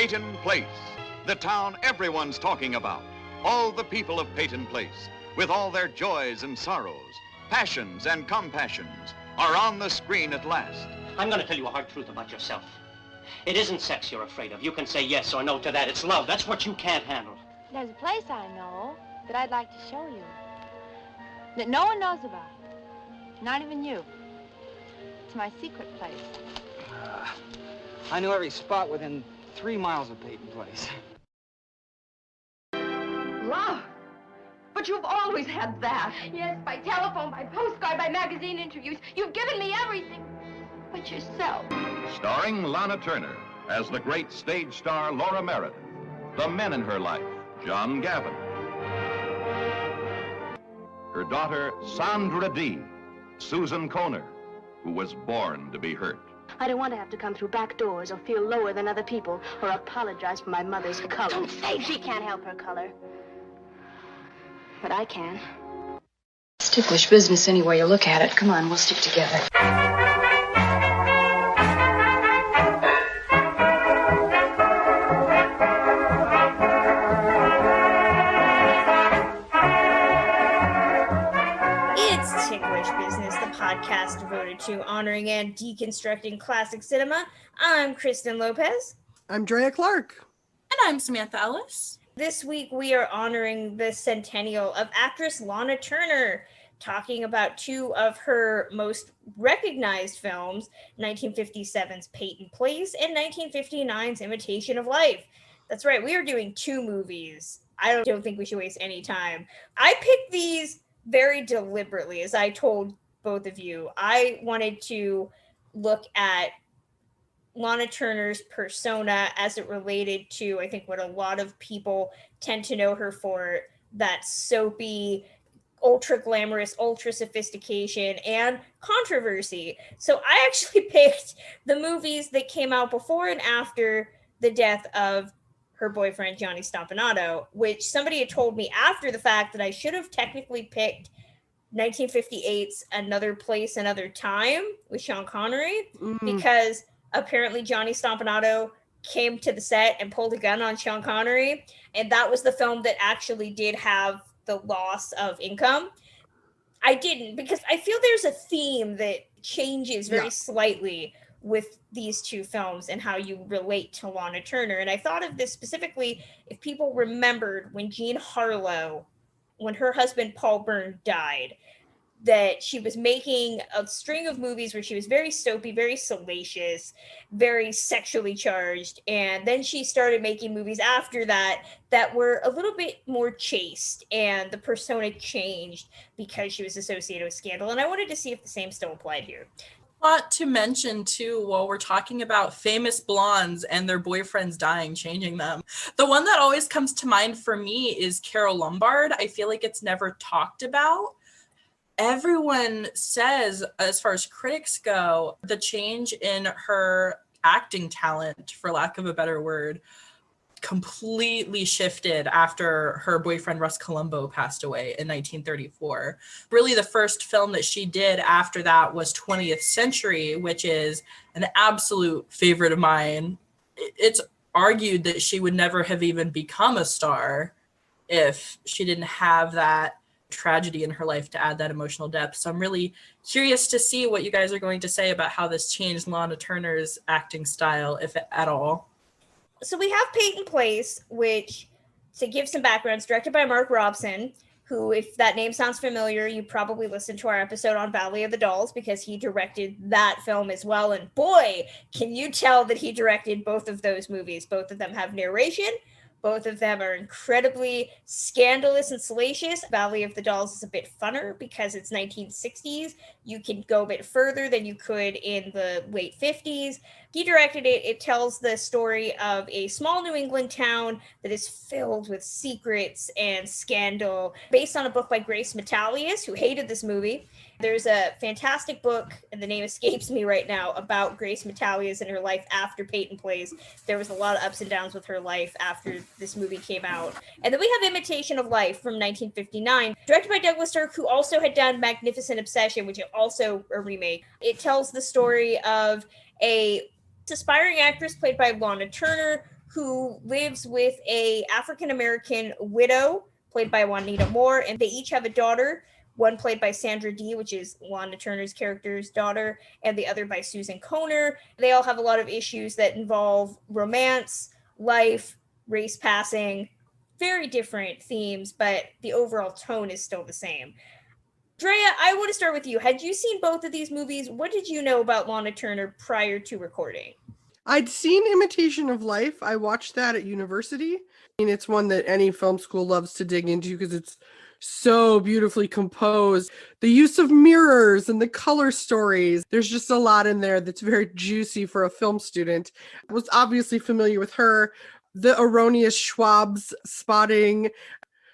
Peyton Place, the town everyone's talking about. All the people of Peyton Place, with all their joys and sorrows, passions and compassions, are on the screen at last. I'm going to tell you a hard truth about yourself. It isn't sex you're afraid of. You can say yes or no to that. It's love. That's what you can't handle. There's a place I know that I'd like to show you. That no one knows about. Not even you. It's my secret place. I know every spot within 3 miles of Peyton Place. Love? But you've always had that. Yes, by telephone, by postcard, by magazine interviews. You've given me everything. But yourself. Starring Lana Turner as the great stage star Laura Meredith. The men in her life, John Gavin. Her daughter, Sandra Dee, Susan Kohner, who was born to be hurt. I don't want to have to come through back doors or feel lower than other people or apologize for my mother's color. Don't say she can't help her color. But I can. It's ticklish business any way you look at it. Come on, we'll stick together. It's Ticklish Business, the podcast devoted to honoring and deconstructing classic cinema. I'm Kristen Lopez. I'm Drea Clark. And I'm Samantha Ellis. This week we are honoring the centennial of actress Lana Turner, talking about two of her most recognized films, 1957's Peyton Place and 1959's Imitation of Life. That's right, we are doing two movies. I don't think we should waste any time. I picked these very deliberately, as I told both of you. I wanted to look at Lana Turner's persona as it related to, I think, what a lot of people tend to know her for, that soapy, ultra glamorous, ultra sophistication and controversy. So I actually picked the movies that came out before and after the death of her boyfriend, Johnny Stompanato, which somebody had told me after the fact that I should have technically picked 1958's Another Place, Another Time with Sean Connery, because apparently Johnny Stompanato came to the set and pulled a gun on Sean Connery, and that was the film that actually did have the loss of income. I didn't, because I feel there's a theme that changes very slightly with these two films and how you relate to Lana Turner. And I thought of this specifically if people remembered when Jean Harlow, when her husband Paul Byrne died, that she was making a string of movies where she was very soapy, very salacious, very sexually charged. And then she started making movies after that that were a little bit more chaste, and the persona changed because she was associated with scandal. And I wanted to see if the same still applied here. Not to mention, too, while we're talking about famous blondes and their boyfriends dying, changing them, the one that always comes to mind for me is Carole Lombard. I feel like it's never talked about. Everyone says, as far as critics go, the change in her acting talent, for lack of a better word, completely shifted after her boyfriend Russ Columbo passed away in 1934. Really, the first film that she did after that was 20th Century, which is an absolute favorite of mine. It's argued that she would never have even become a star if she didn't have that tragedy in her life to add that emotional depth. So I'm really curious to see what you guys are going to say about how this changed Lana Turner's acting style, if at all. So we have Peyton Place, which, to give some background, is directed by Mark Robson, who, if that name sounds familiar, you probably listened to our episode on Valley of the Dolls, because he directed that film as well. And boy, can you tell that he directed both of those movies. Both of them have narration. Both of them are incredibly scandalous and salacious. Valley of the Dolls is a bit funner because it's 1960s. You can go a bit further than you could in the late 50s. He directed it. It tells the story of a small New England town that is filled with secrets and scandal, based on a book by Grace Metalius, who hated this movie. There's a fantastic book, and the name escapes me right now, about Grace Metalius and her life after Peyton Place. There was a lot of ups and downs with her life after this movie came out. And then we have Imitation of Life from 1959, directed by Douglas Sirk, who also had done Magnificent Obsession, which is also a remake. It tells the story of a aspiring actress played by Lana Turner, who lives with a African-American widow played by Juanita Moore, and they each have a daughter, one played by Sandra Dee, which is Lana Turner's character's daughter, and the other by Susan Kohner. They all have a lot of issues that involve romance, life, race passing, very different themes, but the overall tone is still the same. Drea, I want to start with you. Had you seen both of these movies? What did you know about Lana Turner prior to recording? I'd seen Imitation of Life. I watched that at university. It's one that any film school loves to dig into because it's so beautifully composed. The use of mirrors and the color stories. There's just a lot in there that's very juicy for a film student. I was obviously familiar with her. The erroneous Schwab's spotting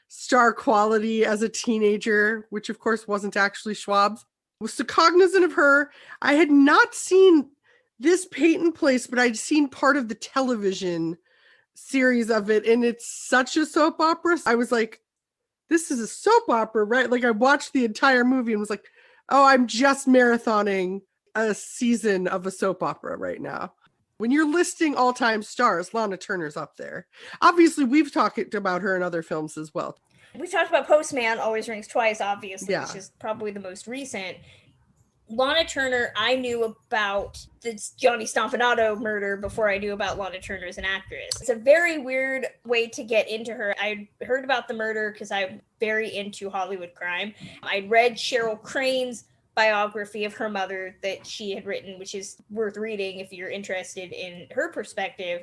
star quality as a teenager, which of course wasn't actually Schwab's. I was so cognizant of her. I had not seen this Peyton Place, but I'd seen part of the television series of it, and it's such a soap opera. I was like, this is a soap opera, right? Like I watched the entire movie and was like, oh, I'm just marathoning a season of a soap opera right now. When you're listing all-time stars, Lana Turner's up there. Obviously, we've talked about her in other films as well. We talked about Postman, Always Rings Twice, obviously, which is probably the most recent. Lana Turner, I knew about the Johnny Stompanato murder before I knew about Lana Turner as an actress. It's a very weird way to get into her. I heard about the murder because I'm very into Hollywood crime. I read Cheryl Crane's biography of her mother that she had written, which is worth reading if you're interested in her perspective.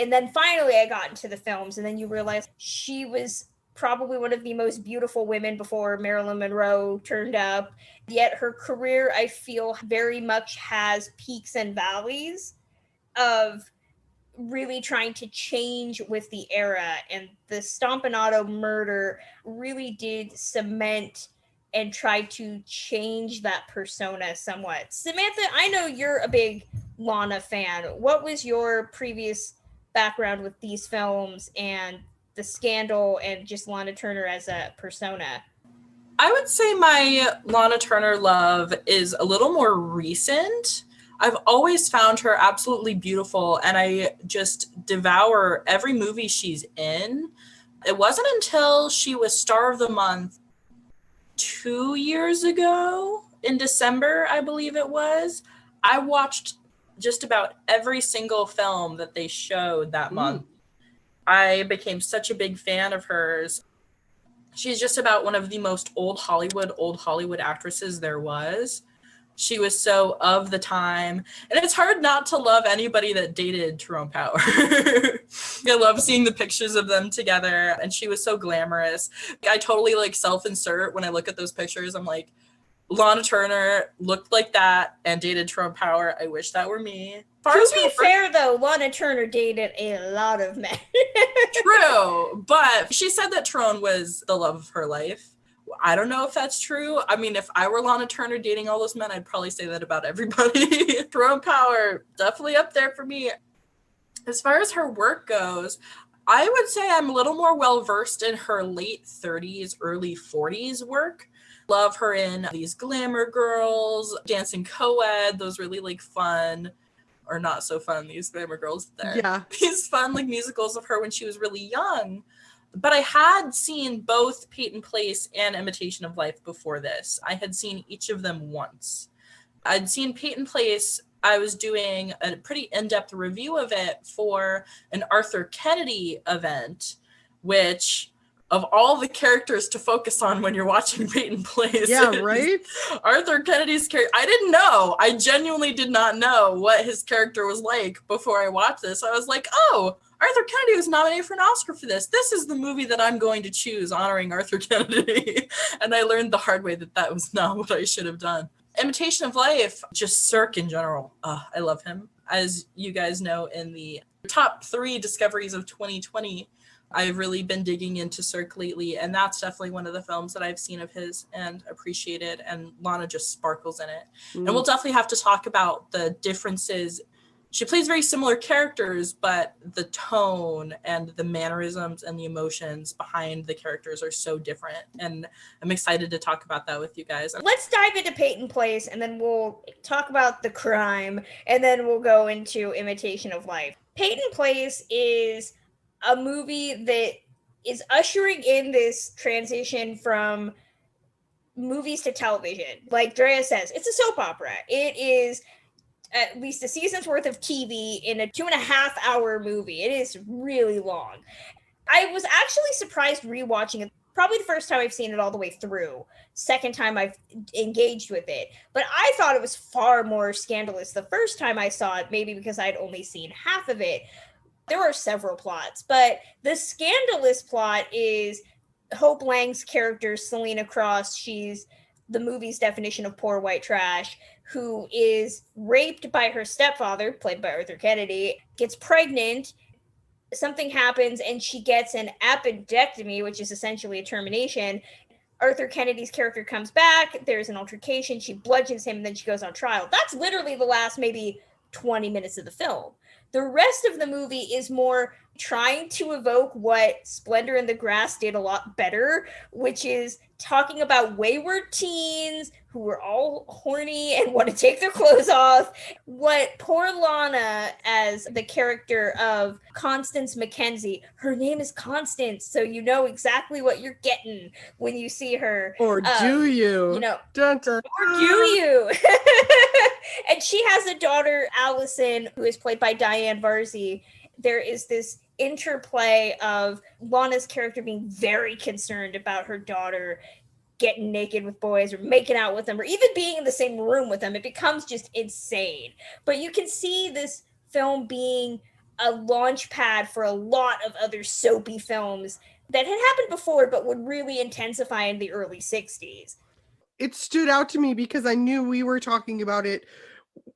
And then finally I got into the films, and then you realize she was probably one of the most beautiful women before Marilyn Monroe turned up. Yet her career, I feel, very much has peaks and valleys of really trying to change with the era. And the Stompanato murder really did cement and try to change that persona somewhat. Samantha, I know you're a big Lana fan. What was your previous background with these films and the scandal and just Lana Turner as a persona? I would say my Lana Turner love is a little more recent. I've always found her absolutely beautiful, and I just devour every movie she's in. It wasn't until she was Star of the Month 2 years ago, in December, I believe it was, I watched just about every single film that they showed that month. I became such a big fan of hers. She's just about one of the most old Hollywood actresses there was. She was so of the time. And it's hard not to love anybody that dated Tyrone Power. I love seeing the pictures of them together. And she was so glamorous. I totally self-insert when I look at those pictures. I'm like, Lana Turner looked like that and dated Tyrone Power. I wish that were me. To be fair, though, Lana Turner dated a lot of men. True, but she said that Tyrone was the love of her life. I don't know if that's true. I mean, if I were Lana Turner dating all those men, I'd probably say that about everybody. Tyrone Power, definitely up there for me. As far as her work goes, I would say I'm a little more well-versed in her late 30s, early 40s work. Love her in these Glamour Girls, Dancing Co-ed, those really fun, or not so fun, these Glamour Girls there. Yeah. These fun musicals of her when she was really young. But I had seen both Peyton Place and Imitation of Life before this. I had seen each of them once. I'd seen Peyton Place. I was doing a pretty in-depth review of it for an Arthur Kennedy event, which, of all the characters to focus on when you're watching Peyton Place. Yeah, right? Arthur Kennedy's character. I didn't know. I genuinely did not know what his character was like before I watched this. I was like, oh, Arthur Kennedy was nominated for an Oscar for this. This is the movie that I'm going to choose, honoring Arthur Kennedy. And I learned the hard way that that was not what I should have done. Imitation of Life, just Cirque in general. I love him. As you guys know, in the top 3 discoveries of 2020, I've really been digging into Cirque lately, and that's definitely one of the films that I've seen of his and appreciated, and Lana just sparkles in it. And we'll definitely have to talk about the differences. She plays very similar characters, but the tone and the mannerisms and the emotions behind the characters are so different. And I'm excited to talk about that with you guys. Let's dive into Peyton Place, and then we'll talk about the crime, and then we'll go into Imitation of Life. Peyton Place is a movie that is ushering in this transition from movies to television. Like Drea says, it's a soap opera. It is at least a season's worth of TV in a 2.5-hour movie. It is really long. I was actually surprised rewatching it. Probably the first time I've seen it all the way through. Second time I've engaged with it. But I thought it was far more scandalous the first time I saw it, maybe because I'd only seen half of it. There are several plots, but the scandalous plot is Hope Lang's character, Selena Cross. She's the movie's definition of poor white trash, who is raped by her stepfather, played by Arthur Kennedy, gets pregnant. Something happens and she gets an appendectomy, which is essentially a termination. Arthur Kennedy's character comes back. There's an altercation. She bludgeons him, and then she goes on trial. That's literally the last maybe 20 minutes of the film. The rest of the movie is more trying to evoke what Splendor in the Grass did a lot better, which is talking about wayward teens who are all horny and want to take their clothes off. What poor Lana, as the character of Constance Mackenzie, her name is Constance, so you know exactly what you're getting when you see her. Or do you? You know, dun, dun, or do you? And she has a daughter, Allison, who is played by Diane Varzi. There is this interplay of Lana's character being very concerned about her daughter getting naked with boys or making out with them or even being in the same room with them. It becomes just insane. But you can see this film being a launch pad for a lot of other soapy films that had happened before but would really intensify in the early 60s. It stood out to me because I knew we were talking about it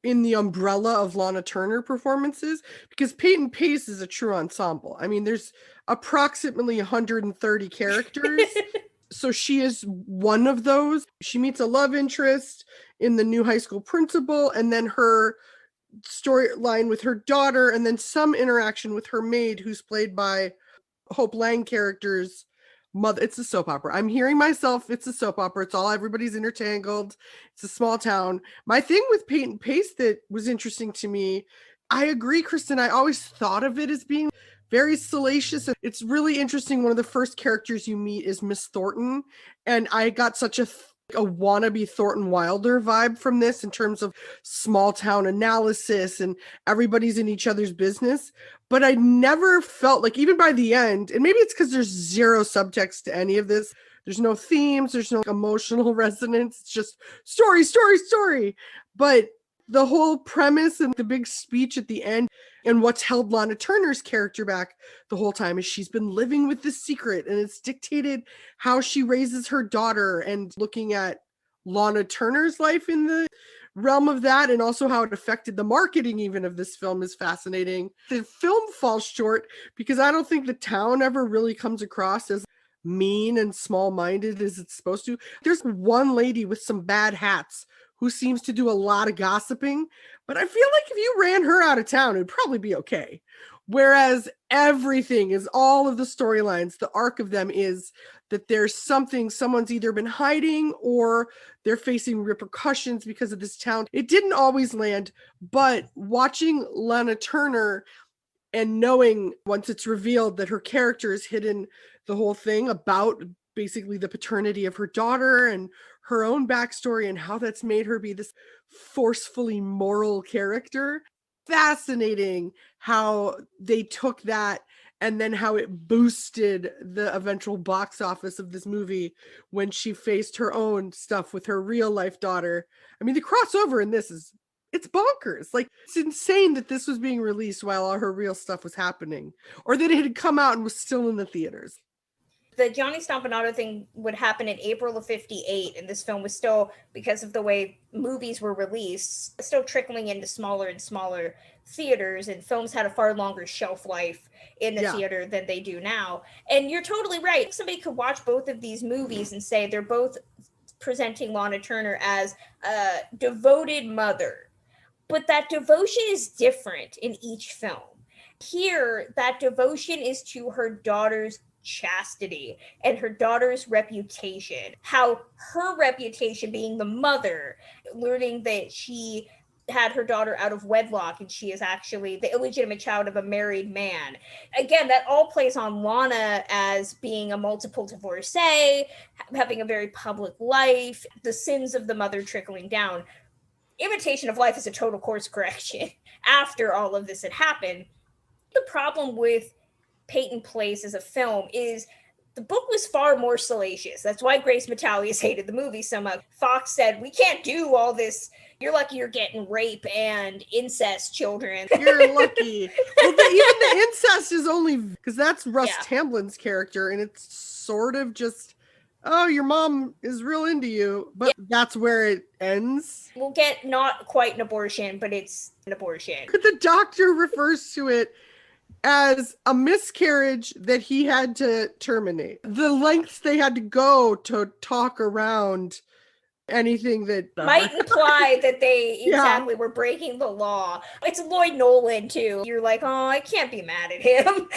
in the umbrella of Lana Turner performances, because Peyton Place is a true ensemble. I mean, there's approximately 130 characters. So she is one of those. She meets a love interest in the new high school principal, and then her storyline with her daughter, and then some interaction with her maid, who's played by Hope Lang character's mother. It's a soap opera. I'm hearing myself. It's a soap opera. It's all, everybody's intertangled. It's a small town. My thing with Peyton Place that was interesting to me, I agree, Kristen. I always thought of it as being very salacious. It's really interesting. One of the first characters you meet is Miss Thornton. And I got such a wannabe Thornton Wilder vibe from this in terms of small town analysis and everybody's in each other's business. But I never felt like, even by the end, and maybe it's because there's zero subtext to any of this. There's no themes. There's no emotional resonance. It's just story, story, story. But the whole premise and the big speech at the end, and what's held Lana Turner's character back the whole time, is she's been living with this secret, and it's dictated how she raises her daughter, and looking at Lana Turner's life in the realm of that, and also how it affected the marketing even of this film is fascinating. The film falls short because I don't think the town ever really comes across as mean and small-minded as it's supposed to. There's one lady with some bad hats who seems to do a lot of gossiping, but I feel like if you ran her out of town, it'd probably be okay. Whereas everything is, all of the storylines, the arc of them is that there's something someone's either been hiding or they're facing repercussions because of this town. It didn't always land, but watching Lana Turner and knowing once it's revealed that her character is hidden the whole thing about basically the paternity of her daughter and her own backstory and how that's made her be this forcefully moral character. Fascinating how they took that and then how it boosted the eventual box office of this movie when she faced her own stuff with her real life daughter. I mean, the crossover in this is, it's bonkers. Like, it's insane that this was being released while all her real stuff was happening, or that it had come out and was still in the theaters. The Johnny Stompanato thing would happen in April of 58, and this film was still, because of the way movies were released, still trickling into smaller and smaller theaters, and films had a far longer shelf life in the theater than they do now. And you're totally right. Somebody could watch both of these movies and say they're both presenting Lana Turner as a devoted mother, but that devotion is different in each film. Here, that devotion is to her daughter's chastity and her daughter's reputation, how her reputation being the mother, learning that she had her daughter out of wedlock, and she is actually the illegitimate child of a married man. Again, that all plays on Lana as being a multiple divorcee, having a very public life, the sins of the mother trickling down. Imitation of Life is a total course correction after all of this had happened. The problem with Peyton Place as a film is the book was far more salacious. That's why Grace Metalius hated the movie so much. Fox said, we can't do all this. You're lucky you're getting rape and incest children. You're lucky. Well, even the incest is only because that's Russ Tamblin's character, and it's sort of just, oh, your mom is real into you, but that's where it ends. We'll get not quite an abortion, but it's an abortion. The doctor refers to it as a miscarriage that he had to terminate. The lengths they had to go to talk around anything that might imply that they exactly were breaking the law. It's Lloyd Nolan too. You're like, oh, I can't be mad at him.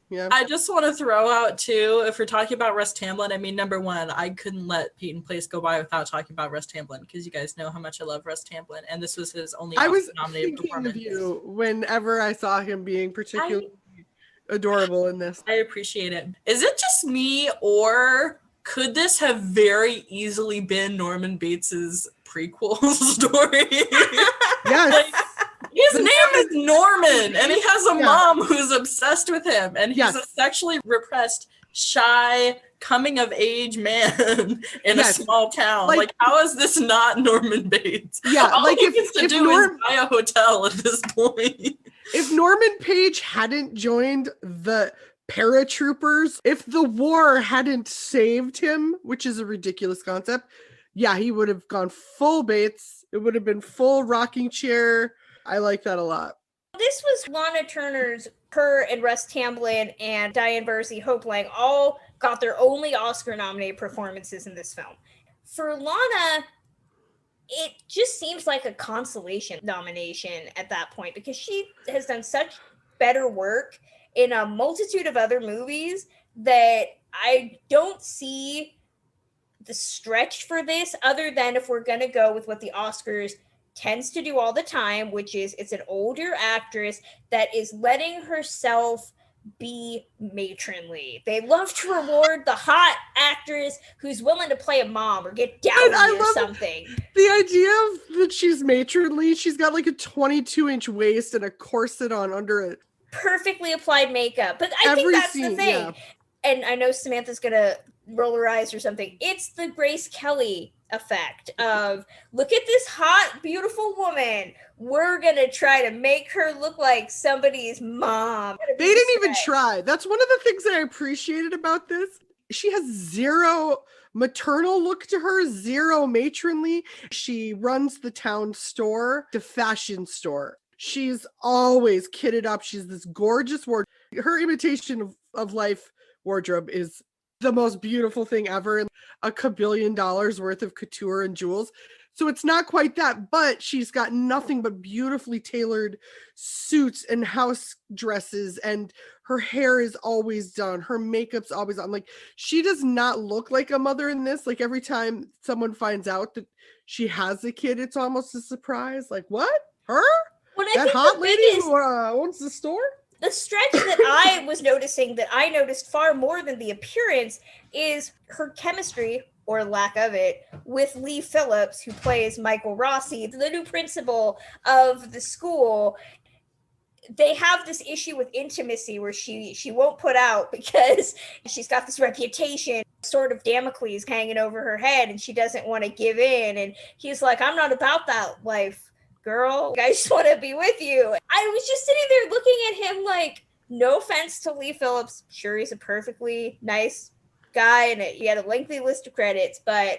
Yeah. I just want to throw out too, if we're talking about Russ Tamblyn, I mean, number one, I couldn't let Peyton Place go by without talking about Russ Tamblyn, because you guys know how much I love Russ Tamblyn, and this was his only nominated performance. Of you whenever I saw him being particularly adorable in this. I appreciate it. Is it just me, or could this have very easily been Norman Bates's prequel story? Yes. Like, his name is Norman, and he has a mom who's obsessed with him, and he's a sexually repressed, shy, coming-of-age man in a small town. Like, how is this not Norman Bates? Yeah, all like he needs to do is buy a hotel at this point. If Norman Page hadn't joined the paratroopers, if the war hadn't saved him, which is a ridiculous concept, he would have gone full Bates. It would have been full rocking chair. I like that a lot. This was Lana Turner's, her and Russ Tamblyn and Diane Bursey, Hope Lang all got their only Oscar-nominated performances in this film. For Lana, it just seems like a consolation nomination at that point, because she has done such better work in a multitude of other movies that I don't see the stretch for this, other than if we're going to go with what the Oscars tends to do all the time, which is it's an older actress that is letting herself be matronly. They love to reward the hot actress who's willing to play a mom or get dowdy or something. The idea of that she's matronly, she's got like a 22-inch waist and a corset on under it. Perfectly applied makeup. But I think that's the thing. Yeah. And I know Samantha's going to roll her eyes or something. It's the Grace Kelly effect of, look at this hot, beautiful woman. We're going to try to make her look like somebody's mom. They didn't even try. That's one of the things that I appreciated about this. She has zero maternal look to her, zero matronly. She runs the town store, the fashion store. She's always kitted up. She's this gorgeous wardrobe. Her Imitation of Life wardrobe is the most beautiful thing ever, and $1 kabillion worth of couture and jewels. So it's not quite that, but she's got nothing but beautifully tailored suits and house dresses, and her hair is always done. Her makeup's always on. Like, she does not look like a mother in this. Like, every time someone finds out that she has a kid, it's almost a surprise. Like, what? Her? That hot lady who owns the store? The stretch that I was noticing, that I noticed far more than the appearance, is her chemistry, or lack of it, with Lee Phillips, who plays Michael Rossi, the new principal of the school. They have this issue with intimacy where she won't put out because she's got this reputation, sort of Damocles hanging over her head, and she doesn't want to give in. And he's like, I'm not about that life, girl. I just want to be with you. I was just sitting there looking at him like, no offense to Lee Phillips. Sure, he's a perfectly nice guy and he had a lengthy list of credits, but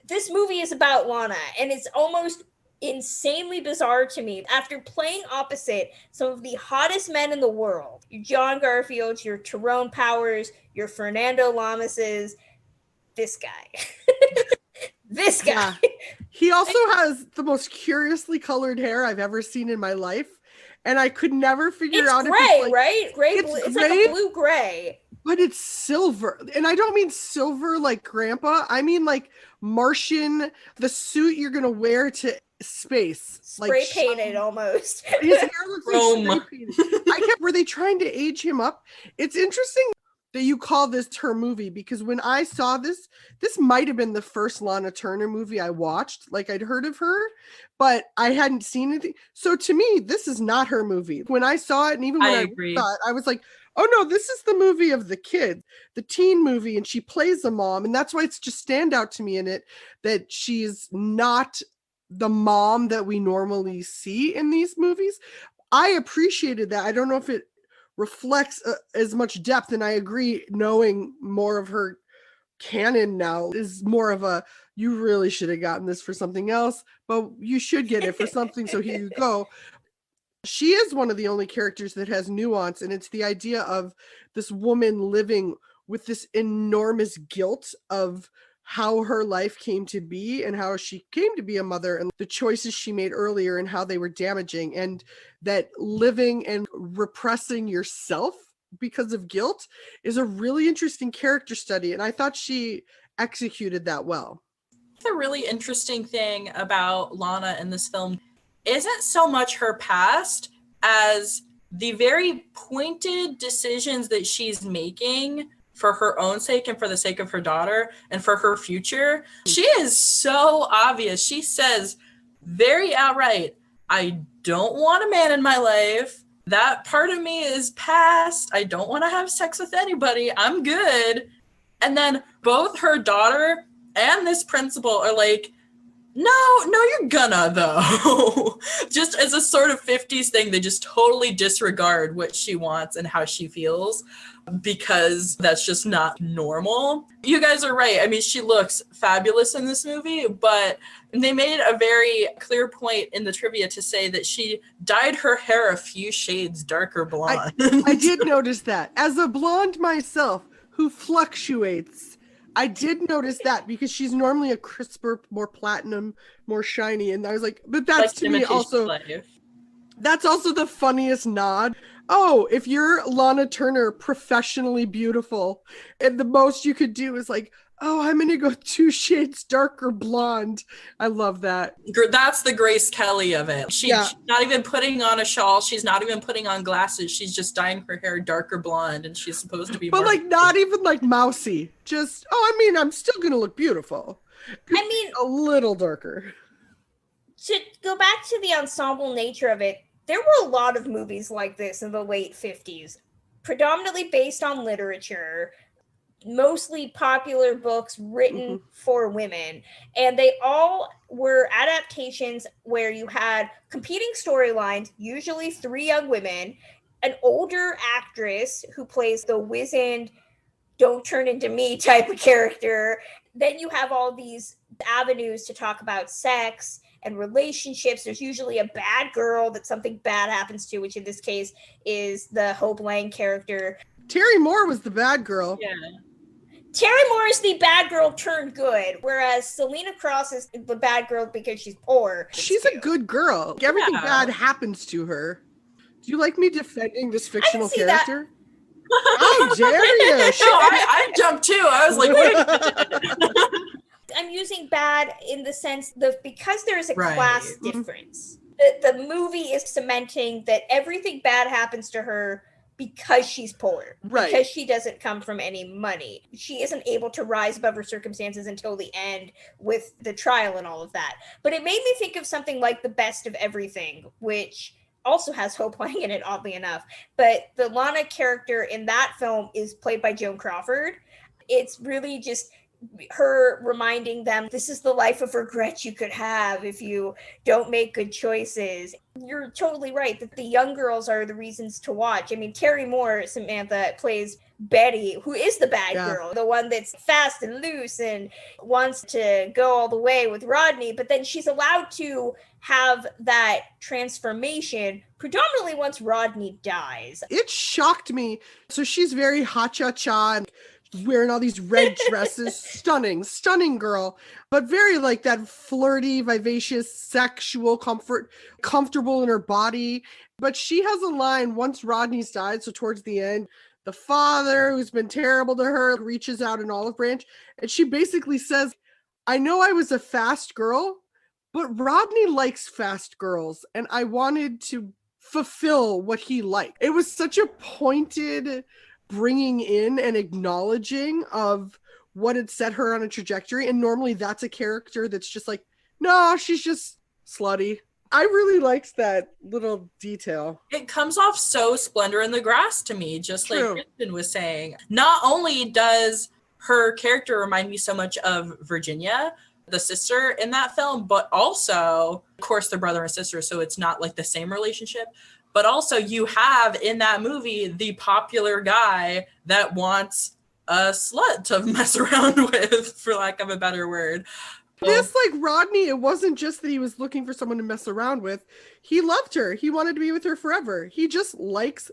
this movie is about Lana, and it's almost insanely bizarre to me. After playing opposite some of the hottest men in the world, your John Garfields, your Tyrone Powers, your Fernando Lamases, this guy. This guy. Yeah. He also has the most curiously colored hair I've ever seen in my life. And I could never figure out if it's gray, right? Gray, it's like a blue-gray. But it's silver. And I don't mean silver like grandpa. I mean like Martian, the suit you're going to wear to space. Spray painted almost. His hair looks like spray painted. Were they trying to age him up? It's interesting that you call this her movie, because when I saw this might have been the first Lana Turner movie I watched. Like, I'd heard of her, but I hadn't seen anything. So to me, this is not her movie. When I saw it, and even when I saw it, I was like, oh no, this is the movie of the kid, the teen movie, and she plays the mom. And that's why it's just stand out to me in it that she's not the mom that we normally see in these movies. I appreciated that. I don't know if it reflects as much depth, and I agree, knowing more of her canon now is more of a, you really should have gotten this for something else, but you should get it for something, so here you go. She is one of the only characters that has nuance, and it's the idea of this woman living with this enormous guilt of how her life came to be and how she came to be a mother, and the choices she made earlier and how they were damaging, and that living and repressing yourself because of guilt is a really interesting character study. And I thought she executed that well. The really interesting thing about Lana in this film isn't so much her past as the very pointed decisions that she's making for her own sake and for the sake of her daughter and for her future. She is so obvious. She says very outright, I don't want a man in my life. That part of me is past. I don't want to have sex with anybody. I'm good. And then both her daughter and this principal are like, no, you're gonna though. Just as a sort of 50s thing, they just totally disregard what she wants and how she feels, because that's just not normal. You guys are right. I mean, she looks fabulous in this movie, but they made a very clear point in the trivia to say that she dyed her hair a few shades darker blonde. I did notice that. As a blonde myself who fluctuates, I did notice that, because she's normally a crisper, more platinum, more shiny. And I was like, but that's like to me also, that's also the funniest nod. Oh, if you're Lana Turner, professionally beautiful, and the most you could do is like, oh, I'm going to go 2 shades darker blonde. I love that. That's the Grace Kelly of it. She's not even putting on a shawl. She's not even putting on glasses. She's just dyeing her hair darker blonde, and she's supposed to be but like not even like mousy. Just, oh, I mean, I'm still going to look beautiful. I mean, a little darker. To go back to the ensemble nature of it, there were a lot of movies like this in the late 50s, predominantly based on literature, mostly popular books written for women. And they all were adaptations where you had competing storylines, usually 3 young women, an older actress who plays the wizened, don't turn into me type of character. Then you have all these avenues to talk about sex and relationships. There's usually a bad girl that something bad happens to, which in this case is the Hope Lang character. Terry Moore was the bad girl. Yeah. Terry Moore is the bad girl turned good, whereas Selena Cross is the bad girl because she's poor. She's a good girl. Everything bad happens to her. Do you like me defending this fictional character? How dare you? No, I jumped too. I was like, wait. I'm using bad in the sense that because there is a class difference, the movie is cementing that everything bad happens to her because she's poor, because she doesn't come from any money. She isn't able to rise above her circumstances until the end with the trial and all of that. But it made me think of something like The Best of Everything, which also has Hope Lang in it, oddly enough. But the Lana character in that film is played by Joan Crawford. It's really just her reminding them this is the life of regret you could have if you don't make good choices. You're totally right that the young girls are the reasons to watch. I mean, Terry Moore, Samantha, plays Betty, who is the bad girl, the one that's fast and loose and wants to go all the way with Rodney, but then she's allowed to have that transformation predominantly once Rodney dies. It shocked me. So she's very ha-cha-cha and wearing all these red dresses. stunning girl, but very like that flirty, vivacious, sexual, comfortable in her body. But she has a line once Rodney's died, so towards the end, the father who's been terrible to her reaches out an olive branch, and she basically says, I know I was a fast girl, but Rodney likes fast girls, and I wanted to fulfill what he liked. It was such a pointed bringing in and acknowledging of what had set her on a trajectory. And normally that's a character that's just like, no, she's just slutty. I really liked that little detail. It comes off so Splendor in the Grass to me, just True. like Kristen was saying. Not only does her character remind me so much of Virginia, the sister in that film, but also, of course, they're brother and sister, so it's not like the same relationship. But also you have in that movie the popular guy that wants a slut to mess around with, for lack of a better word. This, like Rodney, it wasn't just that he was looking for someone to mess around with. He loved her. He wanted to be with her forever. He just likes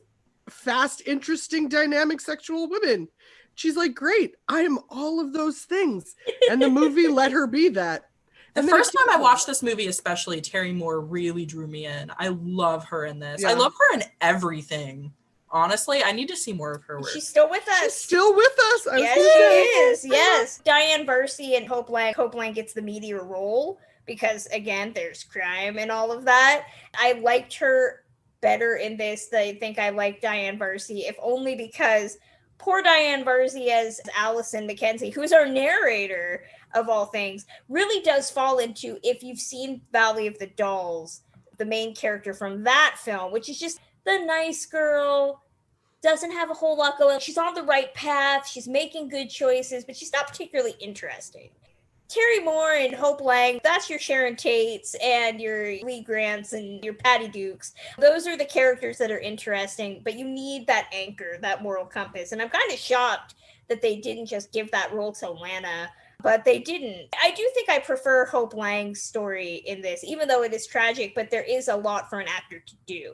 fast, interesting, dynamic sexual women. She's like, great, I am all of those things. And the movie let her be that. The first time I watched this movie, especially, Terry Moore really drew me in. I love her in this. Yeah. I love her in everything. Honestly, I need to see more of her work. She's still with us. She's still with us. Yes, she is. Yes. Diane Varsi and Hope Lang. Hope Lang gets the meteor role because, again, there's crime and all of that. I liked her better in this than I think I liked Diane Varsi, if only because poor Diane Varsi as Allison McKenzie, who's our narrator of all things, really does fall into, if you've seen Valley of the Dolls, the main character from that film, which is just the nice girl, doesn't have a whole lot going. She's on the right path. She's making good choices, but she's not particularly interesting. Terry Moore and Hope Lang, that's your Sharon Tates and your Lee Grants and your Patty Dukes. Those are the characters that are interesting, but you need that anchor, that moral compass. And I'm kind of shocked that they didn't just give that role to Lana, but they didn't. I do think I prefer Hope Lang's story in this, even though it is tragic, but there is a lot for an actor to do.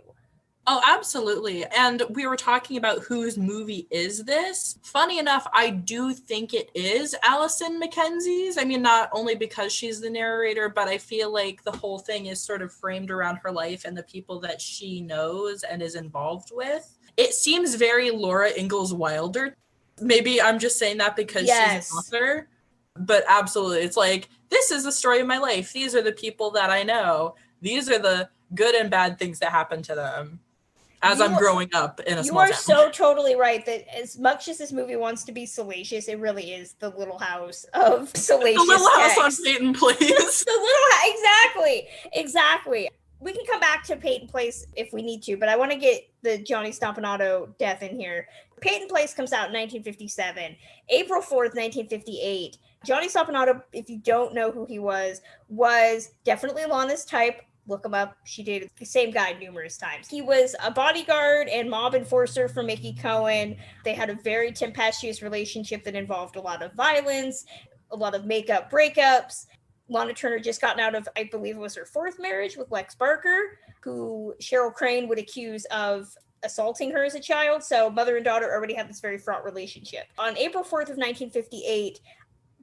Oh, absolutely. And we were talking about whose movie is this. Funny enough, I do think it is Allison McKenzie's. I mean, not only because she's the narrator, but I feel like the whole thing is sort of framed around her life and the people that she knows and is involved with. It seems very Laura Ingalls Wilder. Maybe I'm just saying that because she's an author. But absolutely, it's like, this is the story of my life. These are the people that I know. These are the good and bad things that happen to them. As I'm growing up in a small town. You are so totally right that as much as this movie wants to be salacious, it really is the Little House of salacious The Little text. House on Peyton Place. The Little House, exactly. We can come back to Peyton Place if we need to, but I want to get the Johnny Stompanato death in here. Peyton Place comes out in 1957. April 4th, 1958. Johnny Stompanato, if you don't know who he was definitely Lana's type. Look him up. She dated the same guy numerous times. He was a bodyguard and mob enforcer for Mickey Cohen. They had a very tempestuous relationship that involved a lot of violence, a lot of makeup breakups. Lana Turner just gotten out of, I believe it was her fourth marriage with Lex Barker, who Cheryl Crane would accuse of assaulting her as a child. So mother and daughter already had this very fraught relationship. On April 4th of 1958,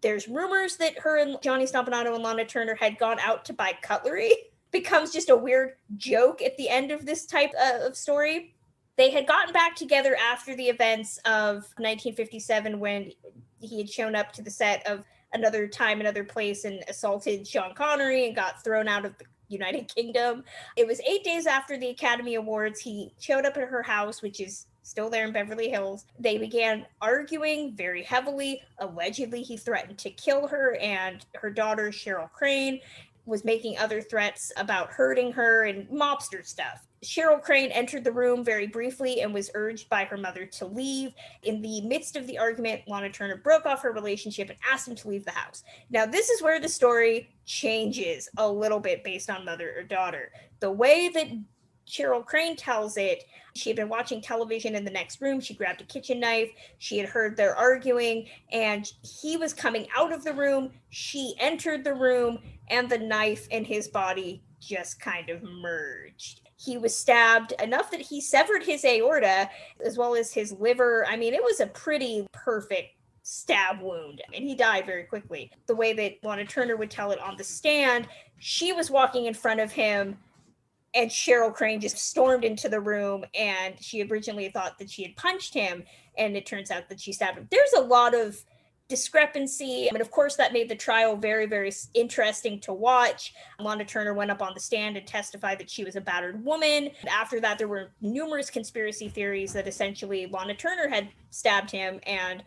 there's rumors that her and Johnny Stompanato and Lana Turner had gone out to buy cutlery. Becomes just a weird joke at the end of this type of story. They had gotten back together after the events of 1957 when he had shown up to the set of Another Time, Another Place and assaulted Sean Connery and got thrown out of the United Kingdom. It was 8 days after the Academy Awards. He showed up at her house, which is still there in Beverly Hills. They began arguing very heavily. Allegedly, he threatened to kill her and her daughter, Cheryl Crane, was making other threats about hurting her and mobster stuff. Cheryl Crane entered the room very briefly and was urged by her mother to leave. In the midst of the argument, Lana Turner broke off her relationship and asked him to leave the house. Now, this is where the story changes a little bit based on mother or daughter. The way that Cheryl Crane tells it, she had been watching television in the next room. She grabbed a kitchen knife. She had heard their arguing, and he was coming out of the room. She entered the room, and the knife and his body just kind of merged. He was stabbed enough that he severed his aorta as well as his liver. I mean, it was a pretty perfect stab wound, and he died very quickly. The way that Lana Turner would tell it on the stand, she was walking in front of him And Cheryl Crane just stormed into the room, and she originally thought that she had punched him, and it turns out that she stabbed him. There's a lot of discrepancy, and of course that made the trial very, very interesting to watch. Lana Turner went up on the stand and testified that she was a battered woman. After that, there were numerous conspiracy theories that essentially Lana Turner had stabbed him and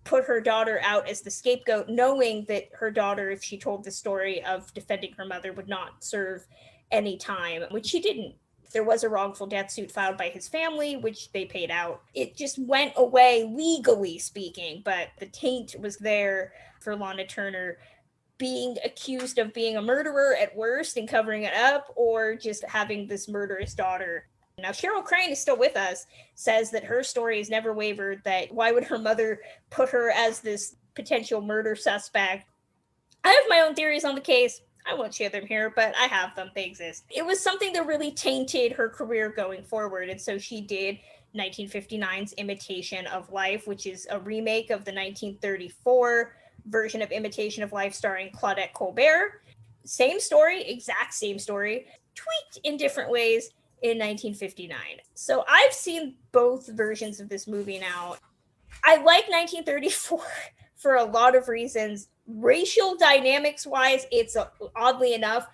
put her daughter out as the scapegoat, knowing that her daughter, if she told the story of defending her mother, would not serve any time, which she didn't. There was a wrongful death suit filed by his family, which they paid out. It just went away, legally speaking, but the taint was there for Lana Turner being accused of being a murderer at worst and covering it up, or just having this murderous daughter. Now, Cheryl Crane is still with us, says that her story has never wavered, that why would her mother put her as this potential murder suspect? I have my own theories on the case. I won't share them here, but I have them. They exist. It was something that really tainted her career going forward, and so she did 1959's Imitation of Life, which is a remake of the 1934 version of Imitation of Life starring Claudette Colbert. Same story, exact same story, tweaked in different ways in 1959. So I've seen both versions of this movie now. I like 1934 for a lot of reasons. Racial dynamics wise, it's oddly enough,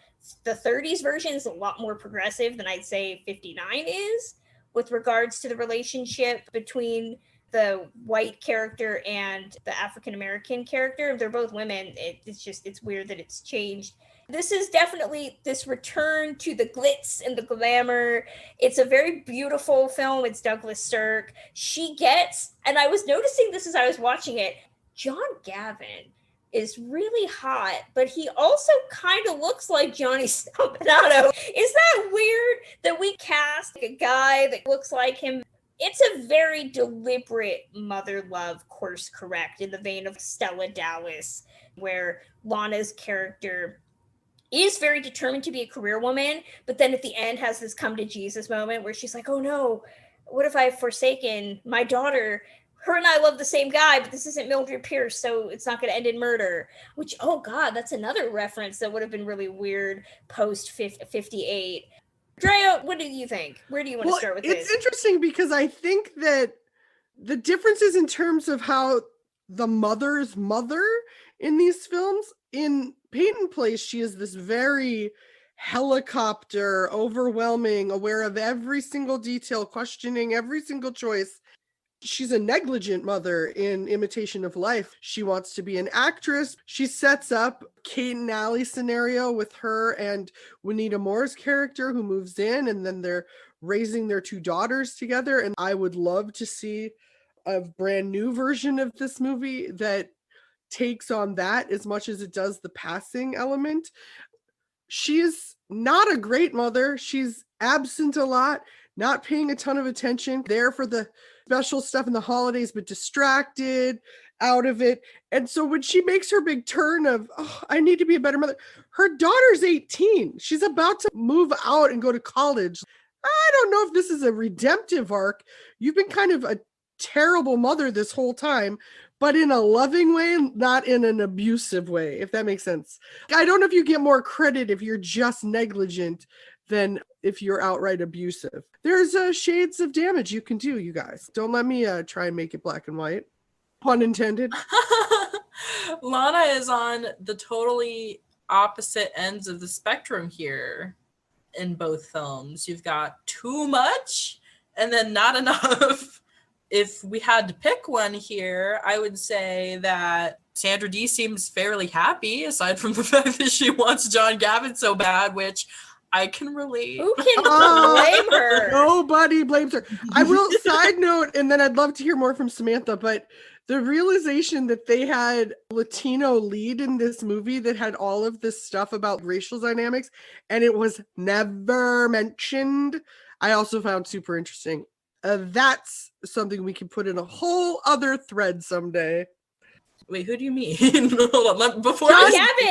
the 30s version is a lot more progressive than I'd say 59 is with regards to the relationship between the white character and the African-American character. They're both women. It's weird that it's changed. This is definitely this return to the glitz and the glamour. It's a very beautiful film. It's Douglas Sirk. She gets, and I was noticing this as I was watching it, John Gavin is really hot, but he also kind of looks like Johnny Stompanato. Is that weird that we cast a guy that looks like him? It's a very deliberate mother love course correct in the vein of Stella Dallas, where Lana's character is very determined to be a career woman, but then at the end has this come to Jesus moment where she's like, oh no, what if I've forsaken my daughter? Her and I love the same guy, but this isn't Mildred Pierce, so it's not going to end in murder. Which, oh God, that's another reference that would have been really weird post 58. Drea, what do you think? Where do you want to start with this? It's interesting because I think that the differences in terms of how the mother's mother in these films, in Peyton Place, she is this very helicopter, overwhelming, aware of every single detail, questioning every single choice. She's a negligent mother in Imitation of Life. She wants to be an actress. She sets up Kate and Allie scenario with her and Juanita Moore's character who moves in, and then they're raising their two daughters together. And I would love to see a brand new version of this movie that takes on that as much as it does the passing element. She is not a great mother. She's absent a lot, not paying a ton of attention, there for the special stuff in the holidays, but distracted, out of it. And so when she makes her big turn of, oh, I need to be a better mother, her daughter's 18. She's about to move out and go to college. I don't know if this is a redemptive arc. You've been kind of a terrible mother this whole time, but in a loving way, not in an abusive way, if that makes sense. I don't know if you get more credit if you're just negligent than if you're outright abusive. There's shades of damage you can do, you guys. Don't let me try and make it black and white. Pun intended. Lana is on the totally opposite ends of the spectrum here in both films. You've got too much and then not enough. If we had to pick one here, I would say that Sandra Dee seems fairly happy, aside from the fact that she wants John Gavin so bad, which I can relate. Who can blame her? Nobody blames her. I will side note, and then I'd love to hear more from Samantha, but the realization that they had a Latino lead in this movie that had all of this stuff about racial dynamics, and it was never mentioned, I also found super interesting. That's something we can put in a whole other thread someday. Wait, who do you mean? Hold on,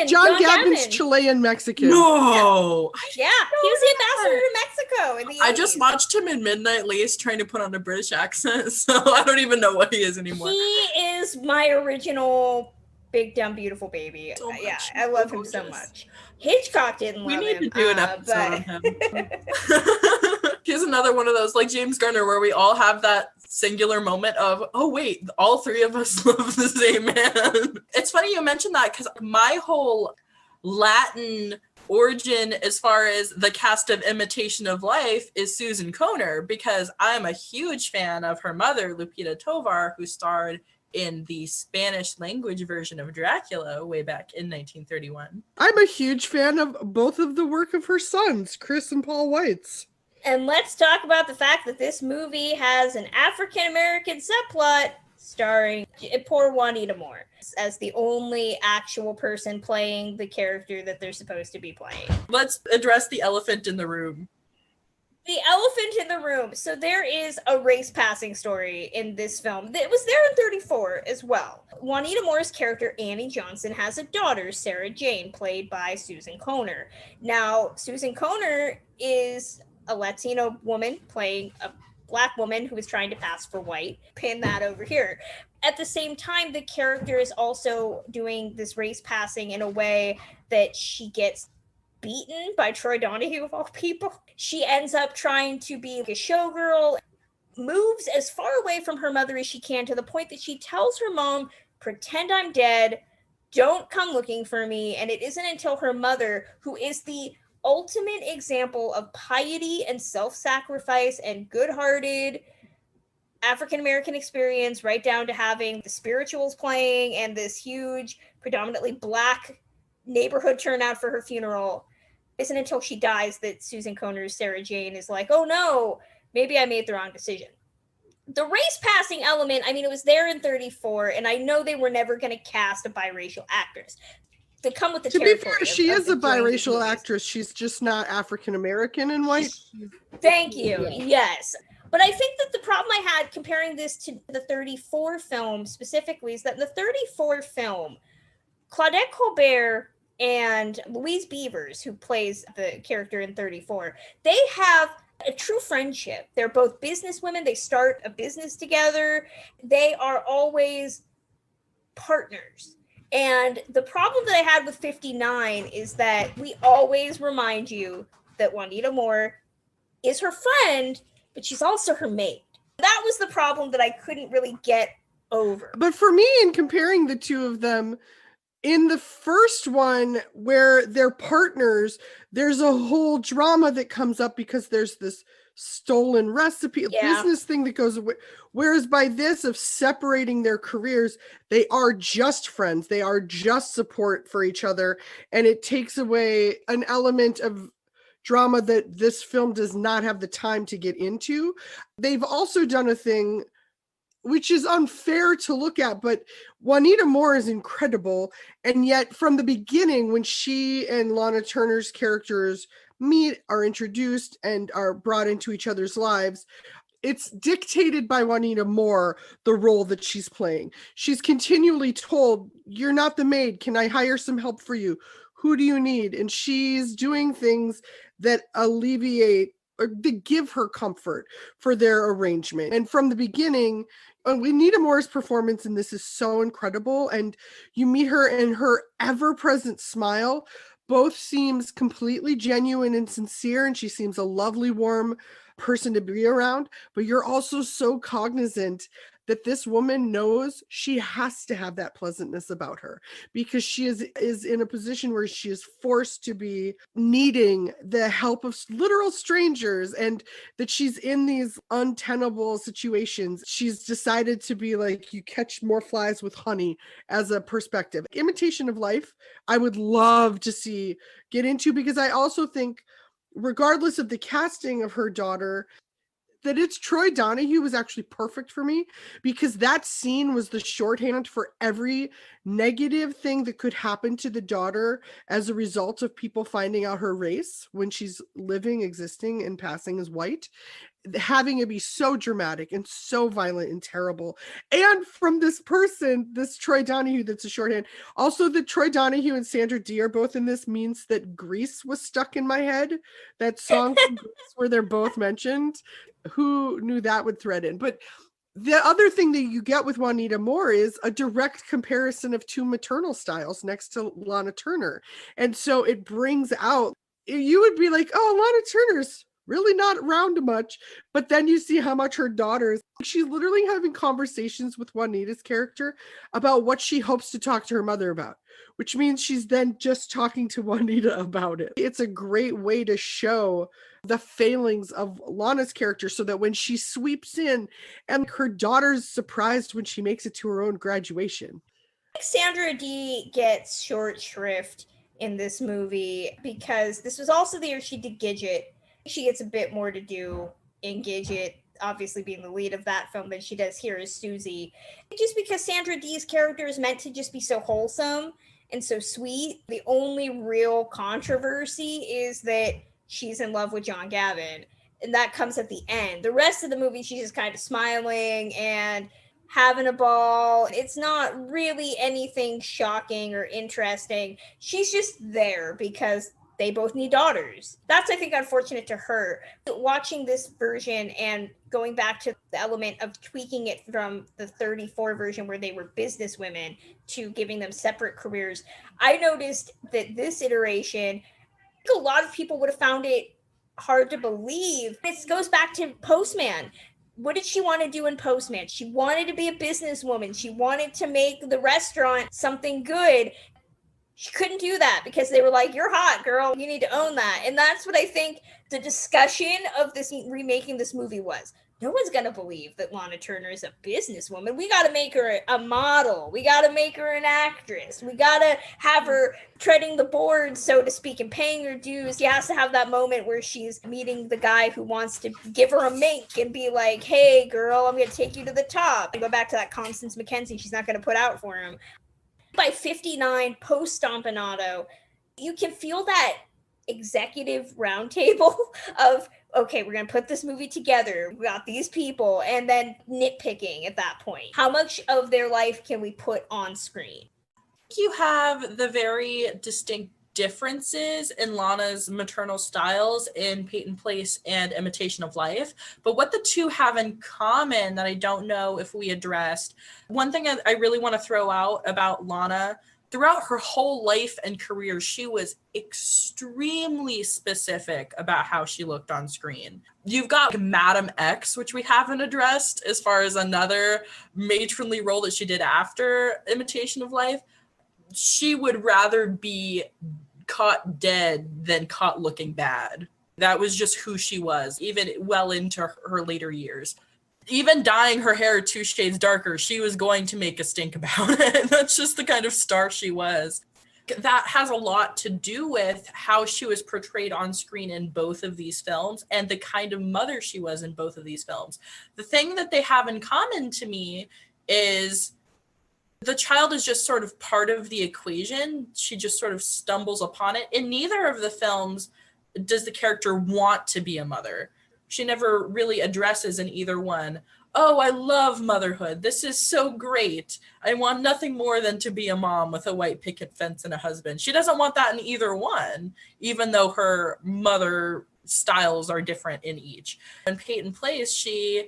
John Gavin's Chilean Mexican. No. Yeah, he was the ambassador to Mexico in the 80s. I just watched him in Midnight Lace trying to put on a British accent, so I don't even know what he is anymore. He is my original Big Dumb Beautiful Baby. So much. Yeah, I love him so much. Hitchcock didn't love him. We need to do an episode on him. He's another one of those, like James Garner, where we all have that singular moment of, oh wait, all three of us love the same man. It's funny you mentioned that, because my whole Latin origin as far as the cast of Imitation of Life is Susan Kohner, because I'm a huge fan of her mother, Lupita Tovar, who starred in the Spanish language version of Dracula way back in 1931. I'm a huge fan of both of the work of her sons, Chris and Paul Weitz. And let's talk about the fact that this movie has an African-American subplot starring poor Juanita Moore as the only actual person playing the character that they're supposed to be playing. Let's address the elephant in the room. The elephant in the room. So there is a race passing story in this film. It was there in 34 as well. Juanita Moore's character, Annie Johnson, has a daughter, Sarah Jane, played by Susan Kohner. Now, Susan Kohner is a Latino woman playing a Black woman who is trying to pass for white. Pin that over here. At the same time, the character is also doing this race passing in a way that she gets beaten by Troy Donahue, of all people. She ends up trying to be like a showgirl, moves as far away from her mother as she can, to the point that she tells her mom, pretend I'm dead, don't come looking for me. And it isn't until her mother, who is the ultimate example of piety and self-sacrifice and good-hearted African-American experience, right down to having the spirituals playing and this huge, predominantly Black neighborhood turnout for her funeral. Isn't until she dies that Susan Kohner's Sarah Jane is like, oh no, maybe I made the wrong decision. The race passing element, I mean, it was there in 34, and I know they were never going to cast a biracial actress. They come with the To be fair, she is a biracial actress. She's just not African American and white. Thank you. Yes. But I think that the problem I had comparing this to the 34 film specifically is that in the 34 film, Claudette Colbert and Louise Beavers, who plays the character in 34, they have a true friendship. They're both businesswomen. They start a business together. They are always partners. And the problem that I had with 59 is that we always remind you that Juanita Moore is her friend, but she's also her mate. That was the problem that I couldn't really get over. But for me, in comparing the two of them, in the first one where they're partners, there's a whole drama that comes up because there's this stolen recipe, business thing that goes away. Whereas by this of separating their careers, they are just friends. They are just support for each other. And it takes away an element of drama that this film does not have the time to get into. They've also done a thing which is unfair to look at, but Juanita Moore is incredible. And yet from the beginning, when she and Lana Turner's characters meet, are introduced, and are brought into each other's lives, it's dictated by Juanita Moore, the role that she's playing. She's continually told, you're not the maid. Can I hire some help for you? Who do you need? And she's doing things that alleviate or to give her comfort for their arrangement. And from the beginning, Juanita Moore's performance in this is so incredible. And you meet her and her ever-present smile both seems completely genuine and sincere. And she seems a lovely, warm person to be around. But you're also so cognizant that this woman knows she has to have that pleasantness about her, because she is in a position where she is forced to be needing the help of literal strangers, and that she's in these untenable situations. She's decided to be like, you catch more flies with honey as a perspective. Imitation of Life, I would love to see get into, because I also think, regardless of the casting of her daughter, that it's Troy Donahue was actually perfect for me, because that scene was the shorthand for every negative thing that could happen to the daughter as a result of people finding out her race when she's living, existing, and passing as white. Having it be so dramatic and so violent and terrible. And from this person, this Troy Donahue, that's a shorthand. Also, that Troy Donahue and Sandra Dee are both in this means that Grease was stuck in my head. That song from Grease where they're both mentioned. Who knew that would thread in? But The other thing that you get with Juanita Moore is a direct comparison of two maternal styles next to Lana Turner. And so it brings out, you would be like, oh, Lana Turner's really not around much. But then you see how much her daughters, she's literally having conversations with Juanita's character about what she hopes to talk to her mother about, which means she's then just talking to Juanita about it. It's a great way to show the failings of Lana's character so that when she sweeps in and her daughter's surprised when she makes it to her own graduation. Sandra Dee gets short shrift in this movie because this was also the year she did Gidget. She gets a bit more to do in Gidget, obviously being the lead of that film, than she does here as Susie. Just because Sandra Dee's character is meant to just be so wholesome and so sweet, the only real controversy is that she's in love with John Gavin, and that comes at the end. The rest of the movie, she's just kind of smiling and having a ball. It's not really anything shocking or interesting. She's just there because they both need daughters. That's, I think, unfortunate to her. Watching this version and going back to the element of tweaking it from the 34 version where they were business women to giving them separate careers, I noticed that this iteration, a lot of people would have found it hard to believe. It goes back to Postman. What did she want to do in Postman? She wanted to be a businesswoman. She wanted to make the restaurant something good. She couldn't do that because they were like, you're hot, girl. You need to own that. And that's what I think the discussion of this remaking this movie was. No one's going to believe that Lana Turner is a businesswoman. We got to make her a model. We got to make her an actress. We got to have her treading the board, so to speak, and paying her dues. She has to have that moment where she's meeting the guy who wants to give her a mink and be like, hey, girl, I'm going to take you to the top. And go back to that Constance McKenzie she's not going to put out for him. By 59, post Stompanato, you can feel that executive roundtable of, okay, we're going to put this movie together. We got these people, and then nitpicking at that point. How much of their life can we put on screen? You have the very distinct differences in Lana's maternal styles in Peyton Place and Imitation of Life. But what the two have in common that I don't know if we addressed, one thing I really want to throw out about Lana, throughout her whole life and career, she was extremely specific about how she looked on screen. You've got Madam X, which we haven't addressed as far as another matronly role that she did after Imitation of Life. She would rather be caught dead than caught looking bad. That was just who she was, even well into her later years. Even dyeing her hair 2 shades darker, she was going to make a stink about it. That's just the kind of star she was. That has a lot to do with how she was portrayed on screen in both of these films and the kind of mother she was in both of these films. The thing that they have in common to me is the child is just sort of part of the equation. She just sort of stumbles upon it. In neither of the films does the character want to be a mother. She never really addresses in either one, oh, I love motherhood. This is so great. I want nothing more than to be a mom with a white picket fence and a husband. She doesn't want that in either one, even though her mother styles are different in each. In Peyton Place, she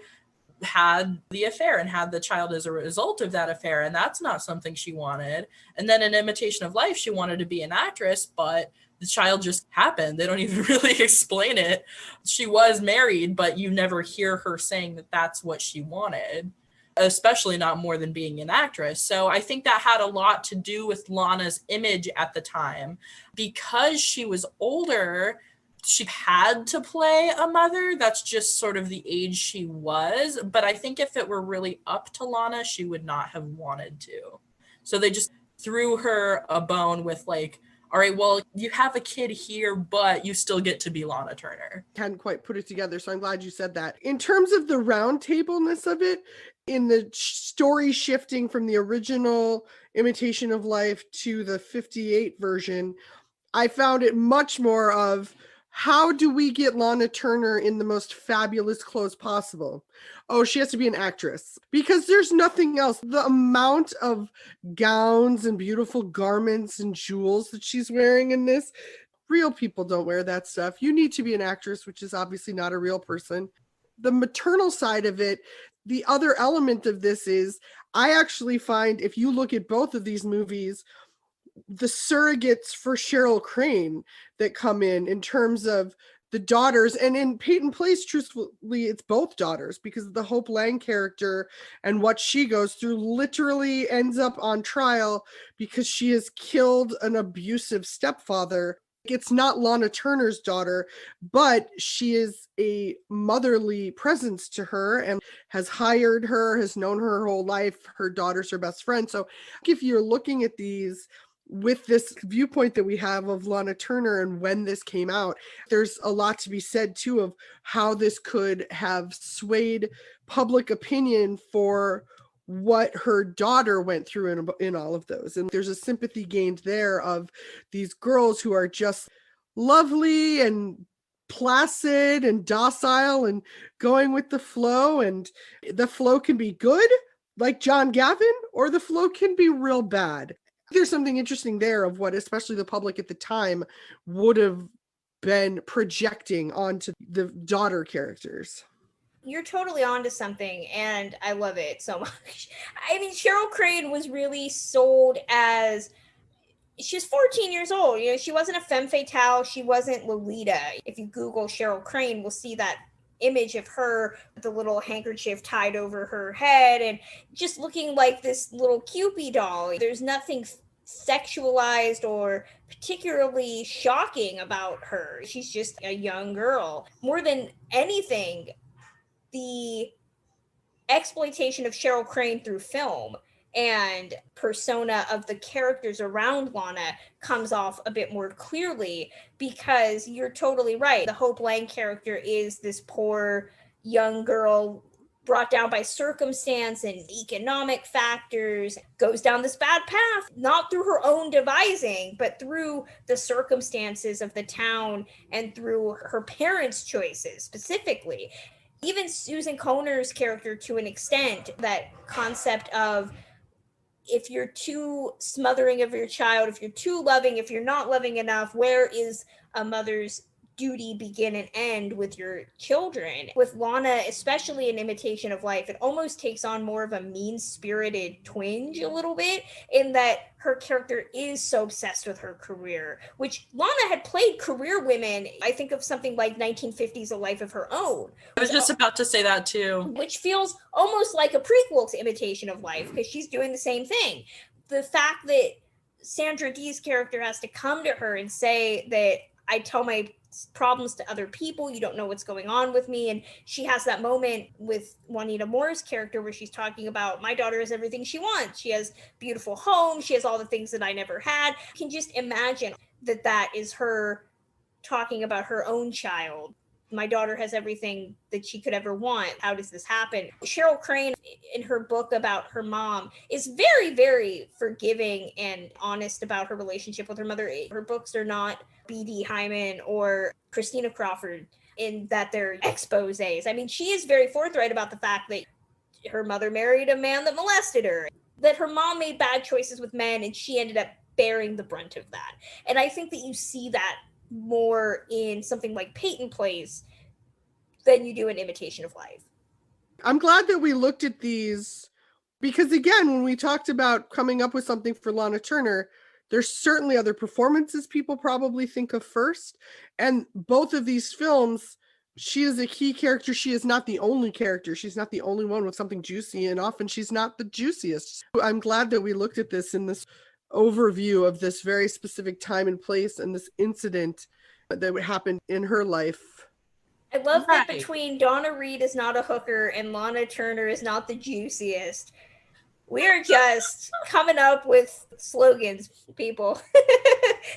had the affair and had the child as a result of that affair, and that's not something she wanted. And then in Imitation of Life, she wanted to be an actress, but the child just happened. They don't even really explain it. She was married, but you never hear her saying that that's what she wanted, especially not more than being an actress. So I think that had a lot to do with Lana's image at the time. Because she was older, she had to play a mother. That's just sort of the age she was. But I think if it were really up to Lana, she would not have wanted to. So they just threw her a bone with like, all right, well, you have a kid here, but you still get to be Lana Turner. Hadn't quite put it together, so I'm glad you said that. In terms of the roundtableness of it, in the story shifting from the original Imitation of Life to the 58 version, I found it much more of, how do we get Lana Turner in the most fabulous clothes possible? Oh, she has to be an actress because there's nothing else. The amount of gowns and beautiful garments and jewels that she's wearing in this, real people don't wear that stuff. You need to be an actress, which is obviously not a real person. The maternal side of it, the other element of this is I actually find if you look at both of these movies, the surrogates for Cheryl Crane that come in terms of the daughters, and in Peyton Place, truthfully, it's both daughters, because the Hope Lang character and what she goes through literally ends up on trial because she has killed an abusive stepfather. It's not Lana Turner's daughter, but she is a motherly presence to her and has hired her, has known her whole life. Her daughter's her best friend. So if you're looking at these with this viewpoint that we have of Lana Turner and when this came out, there's a lot to be said too of how this could have swayed public opinion for what her daughter went through in all of those. And there's a sympathy gained there of these girls who are just lovely and placid and docile and going with the flow, and the flow can be good like John Gavin, or the flow can be real bad. There's something interesting there of what especially the public at the time would have been projecting onto the daughter characters. You're totally onto something, and I love it so much. I mean, Cheryl Crane was really sold as, she was 14 years old. You know, she wasn't a femme fatale. She wasn't Lolita. If you Google Cheryl Crane, we'll see that image of her with the little handkerchief tied over her head and just looking like this little Cupid doll. There's nothing sexualized or particularly shocking about her. She's just a young girl. More than anything, the exploitation of Cheryl Crane through film and persona of the characters around Lana comes off a bit more clearly, because you're totally right. The Hope Lang character is this poor young girl brought down by circumstance and economic factors, goes down this bad path, not through her own devising, but through the circumstances of the town and through her parents' choices specifically. Even Susan Conner's character, to an extent, that concept of if you're too smothering of your child, if you're too loving, if you're not loving enough, where is a mother's duty begin and end with your children? With Lana, especially in Imitation of Life, it almost takes on more of a mean-spirited twinge a little bit, in that her character is so obsessed with her career, which Lana had played career women. I think of something like 1950s A Life of Her Own. I was just about to say that too. Which feels almost like a prequel to Imitation of Life, because she's doing the same thing. The fact that Sandra Dee's character has to come to her and say that I tell my problems to other people, you don't know what's going on with me, and she has that moment with Juanita Moore's character where she's talking about, my daughter has everything she wants, she has beautiful home, she has all the things that I never had. You can just imagine that that is her talking about her own child. My daughter has everything that she could ever want. How does this happen? Cheryl Crane, in her book about her mom, is very, very forgiving and honest about her relationship with her mother. Her books are not B.D. Hyman or Christina Crawford in that they're exposés. I mean, she is very forthright about the fact that her mother married a man that molested her, that her mom made bad choices with men, and she ended up bearing the brunt of that. And I think that you see that more in something like Peyton Place than you do in Imitation of Life. I'm glad that we looked at these, because again, when we talked about coming up with something for Lana Turner, there's certainly other performances people probably think of first. And both of these films, she is a key character. She is not the only character. She's not the only one with something juicy, and often she's not the juiciest. I'm glad that we looked at this in this overview of this very specific time and place and this incident that happened in her life. I love that between Donna Reed is not a hooker and Lana Turner is not the juiciest, we're just coming up with slogans, people.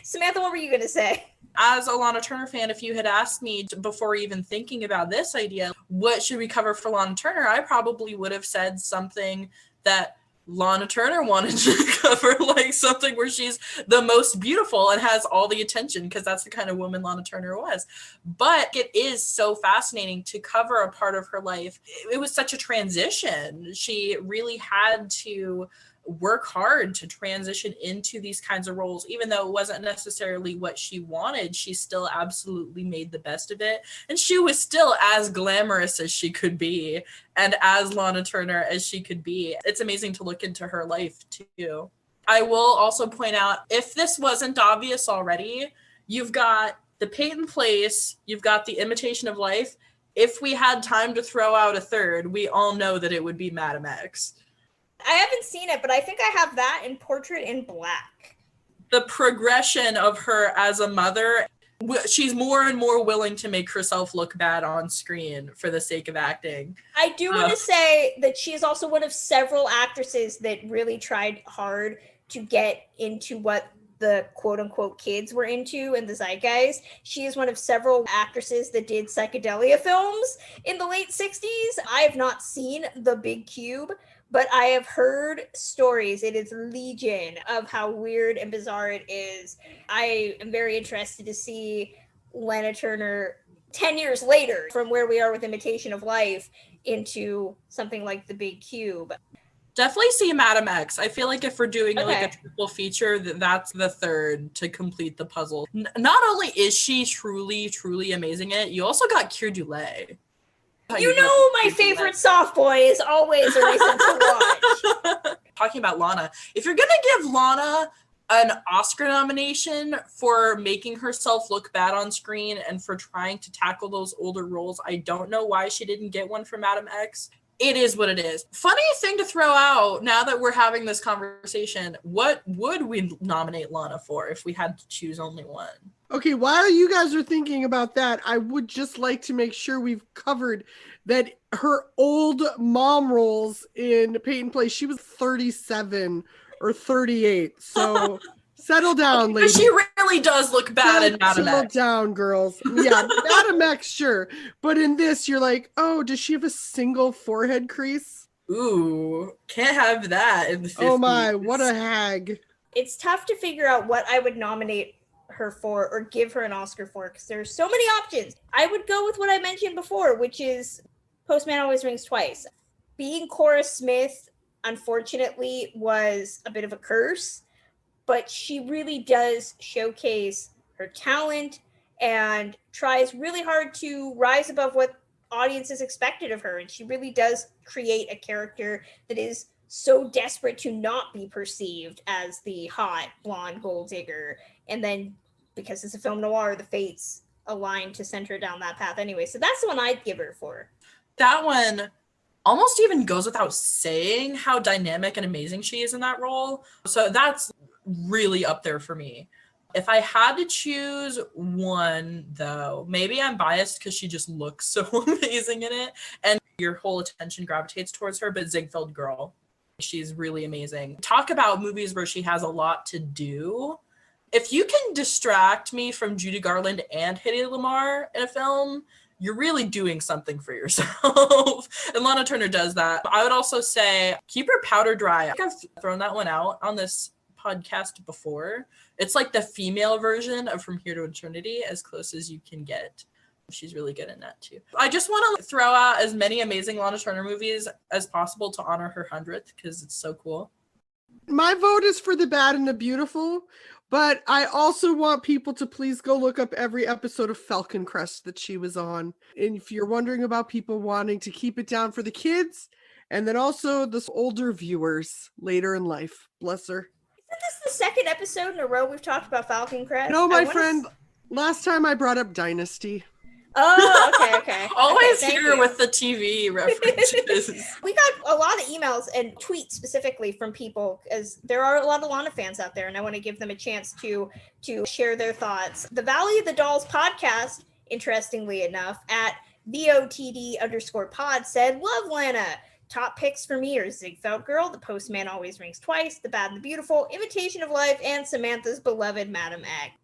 Samantha, what were you going to say? As a Lana Turner fan, if you had asked me before even thinking about this idea, what should we cover for Lana Turner, I probably would have said something that Lana Turner wanted to cover, like something where she's the most beautiful and has all the attention, because that's the kind of woman Lana Turner was. But it is so fascinating to cover a part of her life. It was such a transition. She really had to work hard to transition into these kinds of roles. Even though it wasn't necessarily what she wanted, she still absolutely made the best of it. And she was still as glamorous as she could be and as Lana Turner as she could be. It's amazing to look into her life too. I will also point out, if this wasn't obvious already, you've got the Peyton Place, you've got the Imitation of Life. If we had time to throw out a third, we all know that it would be Madam X. I haven't seen it, but I think I have that in Portrait in Black. The progression of her as a mother, she's more and more willing to make herself look bad on screen for the sake of acting. I do want to say that she is also one of several actresses that really tried hard to get into what the quote-unquote kids were into in the zeitgeist. She is one of several actresses that did psychedelia films in the late 60s. I have not seen The Big Cube, but I have heard stories, it is legion, of how weird and bizarre it is. I am very interested to see Lana Turner 10 years later, from where we are with Imitation of Life, into something like The Big Cube. Definitely see Madam X. I feel like if we're doing like a triple feature, that's the third to complete the puzzle. Not only is she truly, truly amazing in it, you also got Keir Dullea. You know my favorite soft boy is always a reason to watch. Talking about Lana, if you're gonna give Lana an Oscar nomination for making herself look bad on screen and for trying to tackle those older roles, I don't know why she didn't get one for Madam X. It is what it is. Funny thing to throw out, now that we're having this conversation, what would we nominate Lana for if we had to choose only one? Okay, while you guys are thinking about that, I would just like to make sure we've covered that her old mom roles in Peyton Place, she was 37 or 38. So settle down, ladies. She really does look bad in Madam X. Settle down, girls. Yeah, Madam X, sure. But in this, you're like, oh, does she have a single forehead crease? Ooh, can't have that in the 50s. Oh my, what a hag. It's tough to figure out what I would nominate her for or give her an Oscar for, because there's so many options. I would go with what I mentioned before, which is Postman Always Rings Twice. Being Cora Smith, unfortunately, was a bit of a curse, but she really does showcase her talent and tries really hard to rise above what audiences expected of her. And she really does create a character that is so desperate to not be perceived as the hot blonde gold digger. And then, because it's a film noir, the fates align to send her down that path anyway. So that's the one I'd give her for. That one almost even goes without saying how dynamic and amazing she is in that role. So that's really up there for me. If I had to choose one, though, maybe I'm biased because she just looks so amazing in it and your whole attention gravitates towards her, but Ziegfeld Girl, she's really amazing. Talk about movies where she has a lot to do. If you can distract me from Judy Garland and Hedy Lamarr in a film, you're really doing something for yourself. And Lana Turner does that. I would also say keep her powder dry. I think I've thrown that one out on this podcast before. It's like the female version of From Here to Eternity, as close as you can get. She's really good in that too. I just want to throw out as many amazing Lana Turner movies as possible to honor her 100th because it's so cool. My vote is for The Bad and the Beautiful, but I also want people to please go look up every episode of Falcon Crest that she was on. And if you're wondering about people wanting to keep it down for the kids, and then also the older viewers later in life, bless her. Isn't this the second episode in a row we've talked about Falcon Crest? No, my friend, last time I brought up Dynasty. Oh, okay. Always okay, here with the TV references. We got a lot of emails and tweets specifically from people, as there are a lot of Lana fans out there, and I want to give them a chance to share their thoughts. The Valley of the Dolls podcast, interestingly enough, at VOTD_pod said, love Lana. Top picks for me are Ziegfeld Girl, The Postman Always Rings Twice, The Bad and the Beautiful, Imitation of Life, and Samantha's beloved Madam X.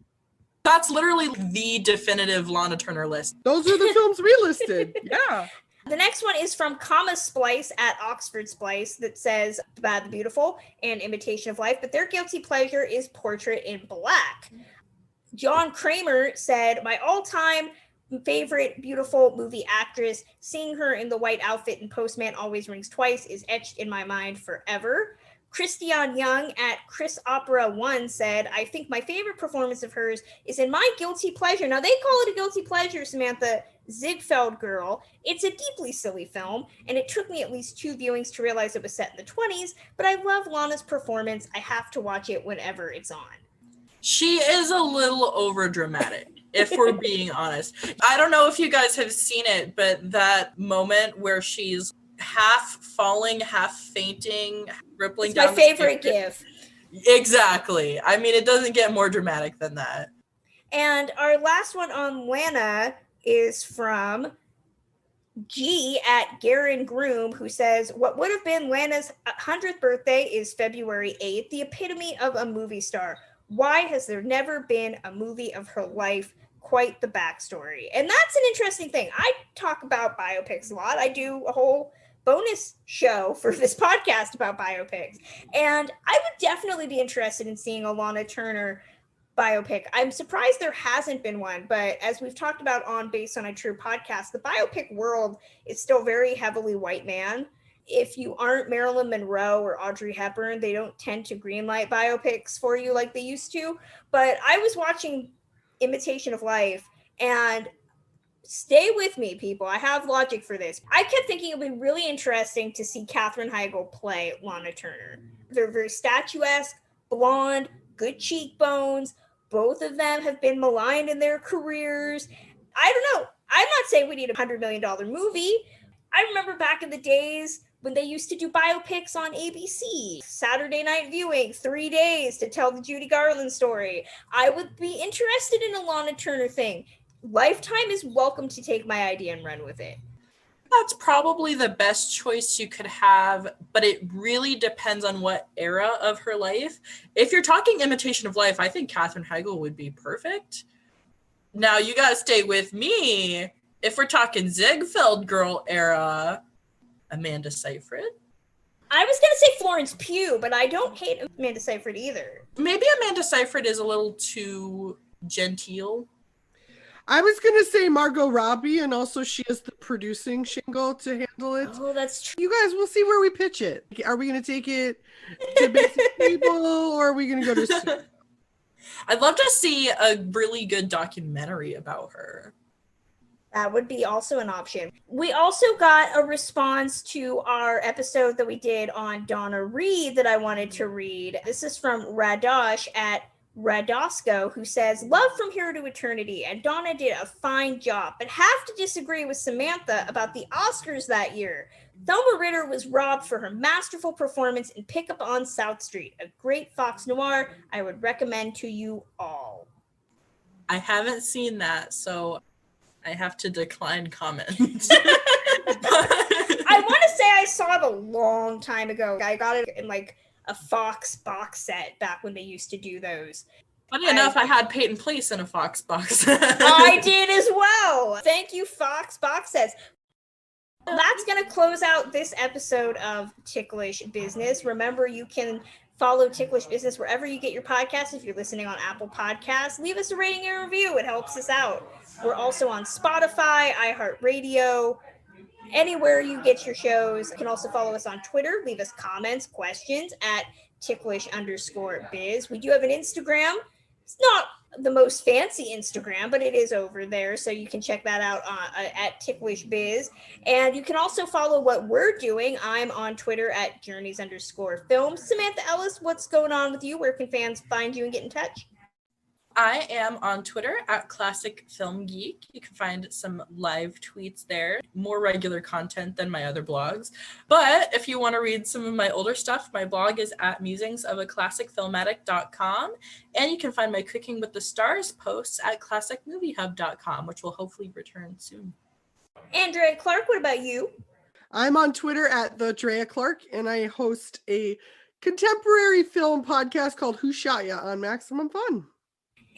That's literally the definitive Lana Turner list. Those are the films we listed. Yeah. The next one is from Comma Splice at Oxford Splice that says The Bad, the Beautiful, and Imitation of Life, but their guilty pleasure is Portrait in Black. John Kramer said, my all-time favorite beautiful movie actress, seeing her in the white outfit in Postman Always Rings Twice is etched in my mind forever. Christian Young at Chris Opera 1 said, I think my favorite performance of hers is in my guilty pleasure. Now, they call it a guilty pleasure, Samantha, Ziegfeld Girl. It's a deeply silly film, and it took me at least 2 viewings to realize it was set in the 20s, but I love Lana's performance. I have to watch it whenever it's on. She is a little overdramatic, if we're being honest. I don't know if you guys have seen it, but that moment where she's half falling, half fainting, rippling down. It's my favorite gif. Exactly. I mean, it doesn't get more dramatic than that. And our last one on Lana is from G at Garen Groom, who says, what would have been Lana's 100th birthday is February 8th, the epitome of a movie star. Why has there never been a movie of her life? Quite the backstory. And that's an interesting thing. I talk about biopics a lot. I do a whole bonus show for this podcast about biopics. And I would definitely be interested in seeing a Lana Turner biopic. I'm surprised there hasn't been one, but as we've talked about on Based on a True podcast, the biopic world is still very heavily white man. If you aren't Marilyn Monroe or Audrey Hepburn, they don't tend to greenlight biopics for you like they used to. But I was watching Imitation of Life, and stay with me, people. I have logic for this. I kept thinking it would be really interesting to see Katherine Heigl play Lana Turner. They're very statuesque, blonde, good cheekbones. Both of them have been maligned in their careers. I don't know. I'm not saying we need a $100 million movie. I remember back in the days when they used to do biopics on ABC, Saturday night viewing, 3 days to tell the Judy Garland story. I would be interested in a Lana Turner thing. Lifetime is welcome to take my idea and run with it. That's probably the best choice you could have, but it really depends on what era of her life. If you're talking Imitation of Life, I think Katherine Heigl would be perfect. Now, you gotta stay with me. If we're talking Ziegfeld Girl era, Amanda Seyfried. I was going to say Florence Pugh, but I don't hate Amanda Seyfried either. Maybe Amanda Seyfried is a little too genteel. I was going to say Margot Robbie, and also she has the producing shingle to handle it. Oh, that's true. You guys, we'll see where we pitch it. Are we going to take it to basic cable, or are we going to go to... I'd love to see a really good documentary about her. That would be also an option. We also got a response to our episode that we did on Donna Reed that I wanted to read. This is from Radosh at Radosco, who says, love From Here to Eternity, and Donna did a fine job, but have to disagree with Samantha about the Oscars that year. Thelma Ritter was robbed for her masterful performance in Pickup on South Street, a great Fox Noir I would recommend to you all. I haven't seen that, so I have to decline comment. I want to say I saw it a long time ago. I got it in like a Fox box set back when they used to do those. Funny enough, I had Peyton Place in a Fox box set. I did as well. Thank you, Fox box sets. That's going to close out this episode of Ticklish Business. Remember, you can follow Ticklish Business wherever you get your podcasts. If you're listening on Apple Podcasts, leave us a rating and a review. It helps us out. We're also on Spotify, iHeartRadio, anywhere you get your shows. You can also follow us on Twitter. Leave us comments, questions at ticklish_biz. We do have an Instagram. It's not the most fancy Instagram, but it is over there, so you can check that out at ticklishbiz. And you can also follow what we're doing. I'm on Twitter at journeys_film. Samantha Ellis, what's going on with you? Where can fans find you and get in touch? I am on Twitter at Classic Film Geek. You can find some live tweets there, more regular content than my other blogs. But if you want to read some of my older stuff, my blog is at musingsofaClassicFilmatic.com. And you can find my Cooking with the Stars posts at ClassicMovieHub.com, which will hopefully return soon. Andrea Clark, what about you? I'm on Twitter at the Drea Clark, and I host a contemporary film podcast called Who Shot Ya on Maximum Fun.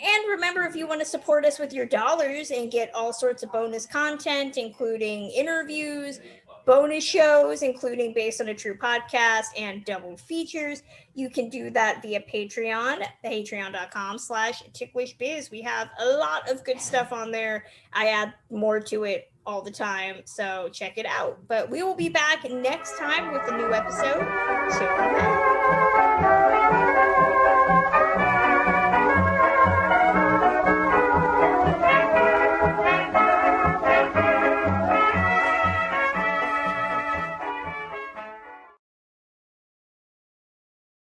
And remember, if you want to support us with your dollars and get all sorts of bonus content, including interviews, bonus shows, including Based on a True podcast, and double features, you can do that via Patreon, patreon.com/ticklishbiz. We have a lot of good stuff on there. I add more to it all the time, so check it out. But we will be back next time with a new episode. Till then.